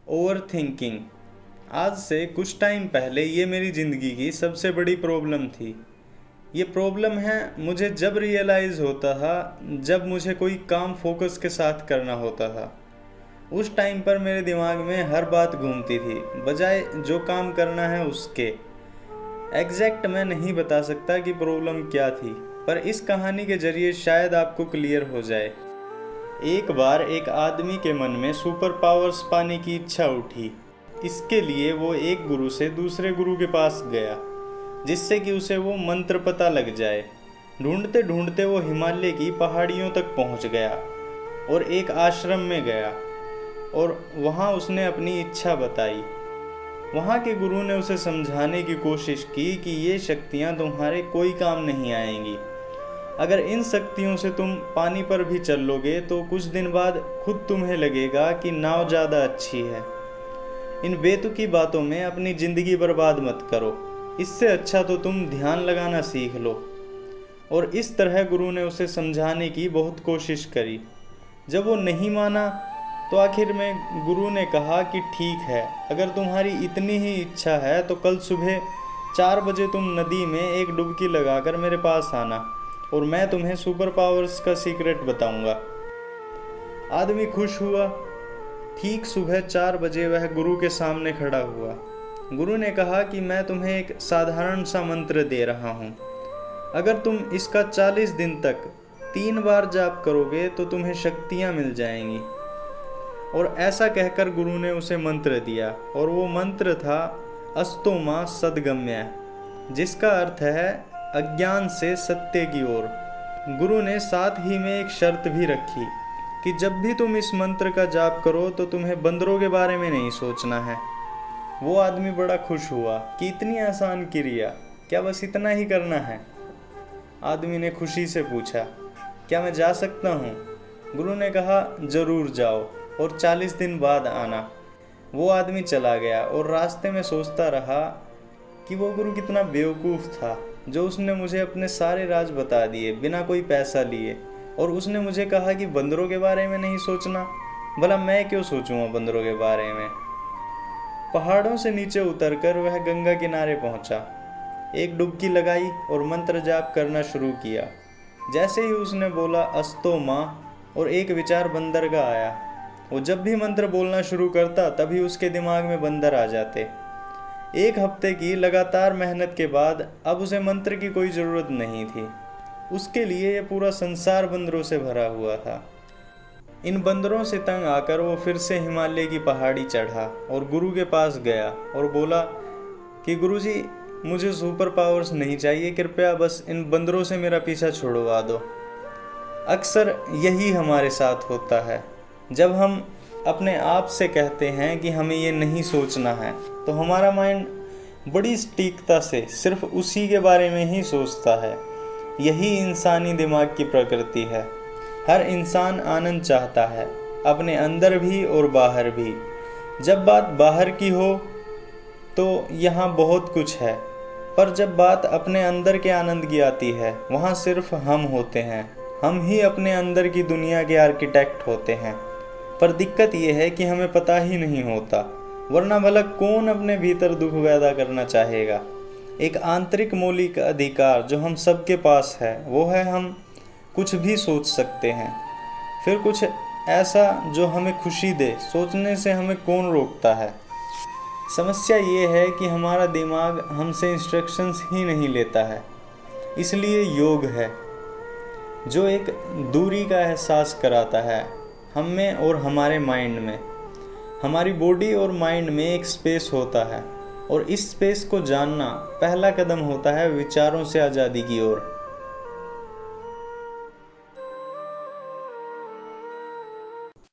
Over thinking. आज से कुछ टाइम पहले ये मेरी ज़िंदगी की सबसे बड़ी प्रॉब्लम थी। ये प्रॉब्लम है मुझे जब रियलाइज़ होता था जब मुझे कोई काम फोकस के साथ करना होता था। उस टाइम पर मेरे दिमाग में हर बात घूमती थी बजाय जो काम करना है उसके। एग्जैक्ट मैं नहीं बता सकता कि प्रॉब्लम क्या थी, पर इस कहानी के जरिए शायद आपको क्लियर हो जाए। एक बार एक आदमी के मन में सुपर पावर्स पाने की इच्छा उठी। इसके लिए वो एक गुरु से दूसरे गुरु के पास गया जिससे कि उसे वो मंत्र पता लग जाए। ढूंढते ढूंढते वो हिमालय की पहाड़ियों तक पहुंच गया और एक आश्रम में गया और वहां उसने अपनी इच्छा बताई। वहां के गुरु ने उसे समझाने की कोशिश की कि ये शक्तियां तुम्हारे कोई काम नहीं आएंगी। अगर इन शक्तियों से तुम पानी पर भी चल लोगे तो कुछ दिन बाद खुद तुम्हें लगेगा कि नाव ज़्यादा अच्छी है। इन बेतुकी बातों में अपनी ज़िंदगी बर्बाद मत करो, इससे अच्छा तो तुम ध्यान लगाना सीख लो। और इस तरह गुरु ने उसे समझाने की बहुत कोशिश करी। जब वो नहीं माना तो आखिर में गुरु ने कहा कि ठीक है, अगर तुम्हारी इतनी ही इच्छा है तो कल सुबह 4 बजे तुम नदी में एक डुबकी लगाकर मेरे पास आना और मैं तुम्हें सुपर पावर्स का सीक्रेट बताऊंगा। आदमी खुश हुआ। ठीक सुबह 4 बजे वह गुरु के सामने खड़ा हुआ। गुरु ने कहा कि मैं तुम्हें एक साधारण सा मंत्र दे रहा हूँ। अगर तुम इसका 40 दिन तक 3 बार जाप करोगे तो तुम्हें शक्तियाँ मिल जाएंगी। और ऐसा कहकर गुरु ने उसे मंत्र दिया और वो मंत्र था अस्तो मा सद्गम्य, जिसका अर्थ है अज्ञान से सत्य की ओर। गुरु ने साथ ही में एक शर्त भी रखी कि जब भी तुम इस मंत्र का जाप करो तो तुम्हें बंदरों के बारे में नहीं सोचना है। वो आदमी बड़ा खुश हुआ कि इतनी आसान क्रिया, क्या बस इतना ही करना है? आदमी ने खुशी से पूछा, क्या मैं जा सकता हूँ? गुरु ने कहा, जरूर जाओ और 40 दिन बाद आना। वो आदमी चला गया और रास्ते में सोचता रहा कि वो गुरु कितना बेवकूफ़ था जो उसने मुझे अपने सारे राज बता दिए बिना कोई पैसा लिए, और उसने मुझे कहा कि बंदरों के बारे में नहीं सोचना। भला मैं क्यों सोचूंगा बंदरों के बारे में? पहाड़ों से नीचे उतरकर वह गंगा किनारे पहुंचा, एक डुबकी लगाई और मंत्र जाप करना शुरू किया। जैसे ही उसने बोला अस्तो माँ, और एक विचार बंदर का आया। वो जब भी मंत्र बोलना शुरू करता तभी उसके दिमाग में बंदर आ जाते। 1 हफ्ते की लगातार मेहनत के बाद अब उसे मंत्र की कोई ज़रूरत नहीं थी। उसके लिए यह पूरा संसार बंदरों से भरा हुआ था। इन बंदरों से तंग आकर वो फिर से हिमालय की पहाड़ी चढ़ा और गुरु के पास गया और बोला कि गुरुजी, मुझे सुपर पावर्स नहीं चाहिए, कृपया बस इन बंदरों से मेरा पीछा छुड़वा दो। अक्सर यही हमारे साथ होता है। जब हम अपने आप से कहते हैं कि हमें ये नहीं सोचना है तो हमारा माइंड बड़ी सटीकता से सिर्फ उसी के बारे में ही सोचता है। यही इंसानी दिमाग की प्रकृति है। हर इंसान आनंद चाहता है, अपने अंदर भी और बाहर भी। जब बात बाहर की हो तो यहाँ बहुत कुछ है, पर जब बात अपने अंदर के आनंद की आती है वहाँ सिर्फ हम होते हैं। हम ही अपने अंदर की दुनिया के आर्किटेक्ट होते हैं। पर दिक्कत यह है कि हमें पता ही नहीं होता, वरना भला कौन अपने भीतर दुख पैदा करना चाहेगा। एक आंतरिक मौलिक अधिकार जो हम सबके पास है वो है हम कुछ भी सोच सकते हैं। फिर कुछ ऐसा जो हमें खुशी दे, सोचने से हमें कौन रोकता है? समस्या ये है कि हमारा दिमाग हमसे इंस्ट्रक्शंस ही नहीं लेता है। इसलिए योग है जो एक दूरी का एहसास कराता है हम में और हमारे माइंड में। हमारी बॉडी और माइंड में एक स्पेस होता है और इस स्पेस को जानना पहला कदम होता है विचारों से आज़ादी की ओर।